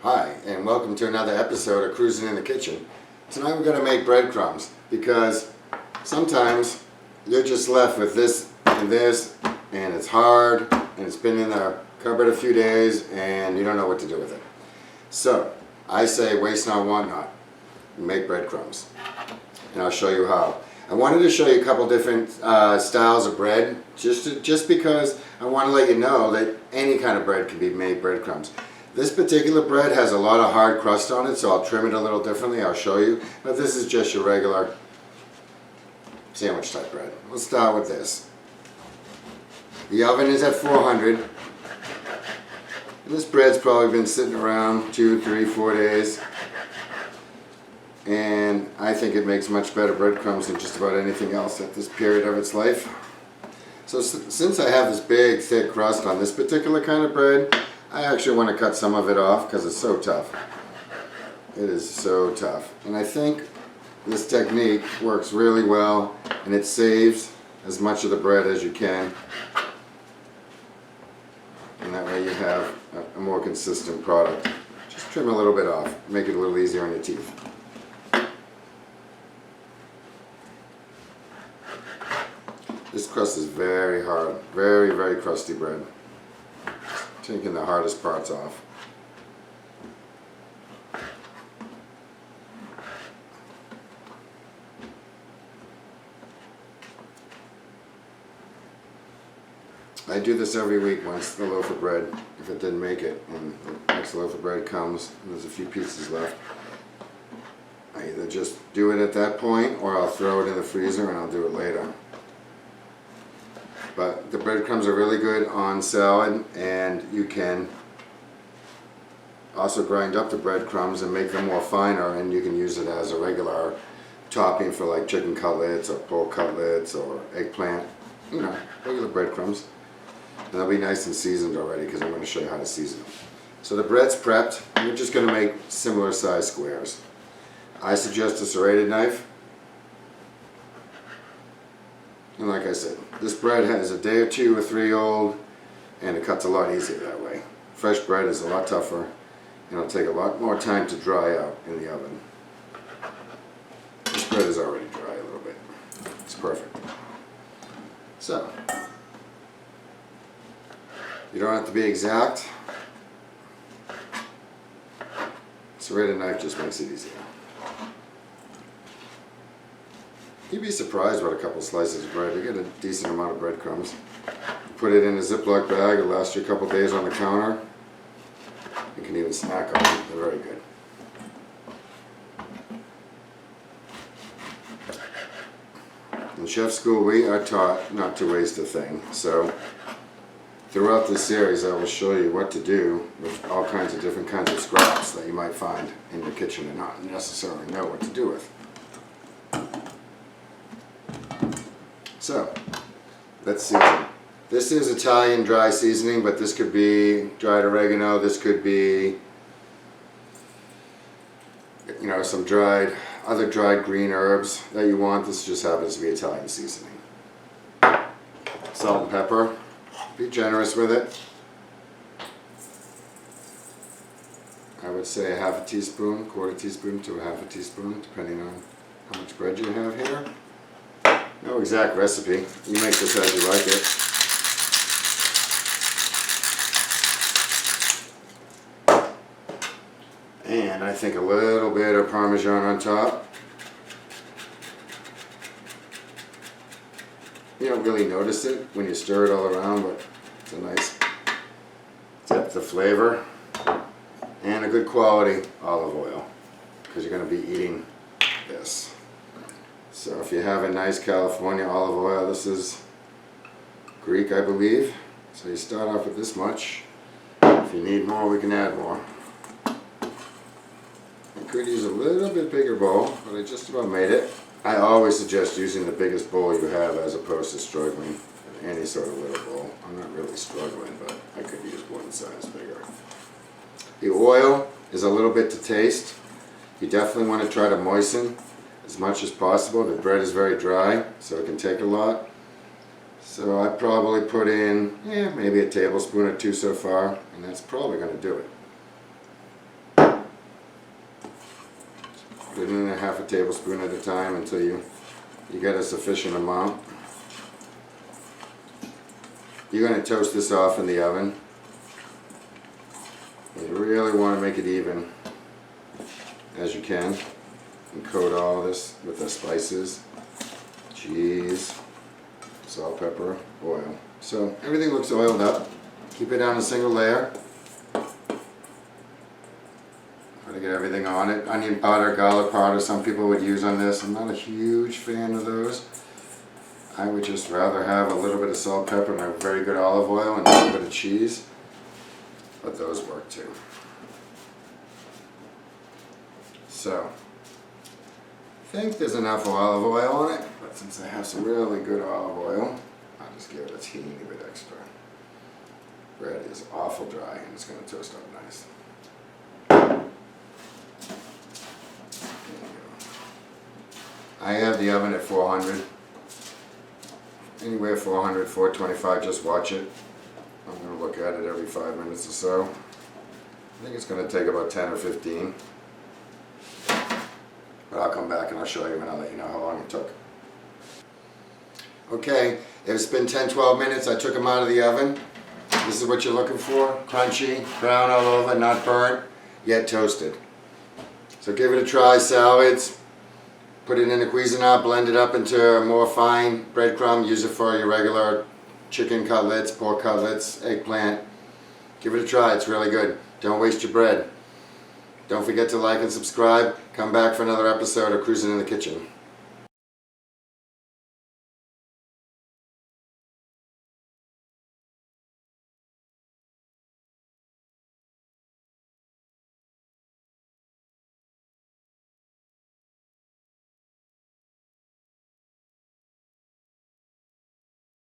Hi, and welcome to another episode of Cruising in the Kitchen. Tonight we're going to make breadcrumbs because sometimes you're just left with this, and it's hard, and it's been in the cupboard a few days, and you don't know what to do with it. So, I say waste not, want not. Make breadcrumbs. And I'll show you how. I wanted to show you a couple different styles of bread, just because I want to let you know that any kind of bread can be made breadcrumbs. This particular bread has a lot of hard crust on it, so I'll trim it a little differently. I'll show you. But this is just your regular sandwich type bread. We'll start with this. The oven is at 400. And this bread's probably been sitting around 2, 3, 4 days. And I think it makes much better breadcrumbs than just about anything else at this period of its life. So since I have this big thick crust on this particular kind of bread, I actually want to cut some of it off because it's so tough. It is so tough. And I think this technique works really well, and it saves as much of the bread as you can. And that way you have a more consistent product. Just trim a little bit off, make it a little easier on your teeth. This crust is very hard, very, very crusty bread. Taking the hardest parts off. I do this every week once the loaf of bread, if it didn't make it, and the next loaf of bread comes and there's a few pieces left. I either just do it at that point or I'll throw it in the freezer and I'll do it later. But the breadcrumbs are really good on salad, and you can also grind up the breadcrumbs and make them more finer, and you can use it as a regular topping for like chicken cutlets or pork cutlets or eggplant, you know, regular breadcrumbs. And they'll be nice and seasoned already because I'm going to show you how to season them. So the bread's prepped, and we're just going to make similar size squares. I suggest a serrated knife. And like I said, this bread has a day or 2 or 3 old, and it cuts a lot easier that way. Fresh bread is a lot tougher, and it'll take a lot more time to dry out in the oven. This bread is already dry a little bit. It's perfect. So, you don't have to be exact. Serrated knife just makes it easier. You'd be surprised what a couple slices of bread. You get a decent amount of breadcrumbs. Put it in a Ziploc bag. It'll last you a couple days on the counter. You can even snack on them. They're very good. In chef school, we are taught not to waste a thing. So throughout this series, I will show you what to do with all kinds of different kinds of scraps that you might find in your kitchen and not necessarily know what to do with. So, let's season. This is Italian dry seasoning, but this could be dried oregano, this could be, you know, some other dried green herbs that you want. This just happens to be Italian seasoning. Salt and pepper. Be generous with it. I would say a half a teaspoon, quarter teaspoon to a half a teaspoon, depending on how much bread you have here. No exact recipe. You make this as you like it. And I think a little bit of Parmesan on top. You don't really notice it when you stir it all around, but it's a nice depth of flavor. And a good quality olive oil, because you're going to be eating this. So if you have a nice California olive oil, this is Greek, I believe. So you start off with this much. If you need more, we can add more. I could use a little bit bigger bowl, but I just about made it. I always suggest using the biggest bowl you have as opposed to struggling with any sort of little bowl. I'm not really struggling, but I could use one size bigger. The oil is a little bit to taste. You definitely want to try to moisten as much as possible. The bread is very dry, so it can take a lot. So I probably put in maybe a tablespoon or 2 so far, and that's probably going to do it. Put it in a half a tablespoon at a time until you get a sufficient amount. You're going to toast this off in the oven. You really want to make it even as you can, and coat all this with the spices, cheese, salt, pepper, oil. So everything looks oiled up. Keep it on a single layer. Try to get everything on it. Onion powder, garlic powder, some people would use on this. I'm not a huge fan of those. I would just rather have a little bit of salt, pepper, and a very good olive oil and a little bit of cheese. But those work too. So, I think there's enough olive oil on it, but since I have some really good olive oil, I'll just give it a teeny bit extra. Bread is awful dry and it's going to toast up nice. There you go. I have the oven at 400. Anywhere 400, 425, just watch it. I'm going to look at it every 5 minutes or so. I think it's going to take about 10 or 15. But I'll come back and I'll show you and I'll let you know how long it took. Okay, it's been 10-12 minutes. I took them out of the oven. This is what you're looking for. Crunchy, brown all over, not burnt, yet toasted. So give it a try, salads. Put it in a Cuisinart, blend it up into a more fine breadcrumb. Use it for your regular chicken cutlets, pork cutlets, eggplant. Give it a try, it's really good. Don't waste your bread. Don't forget to like and subscribe. Come back for another episode of Cruising in the Kitchen.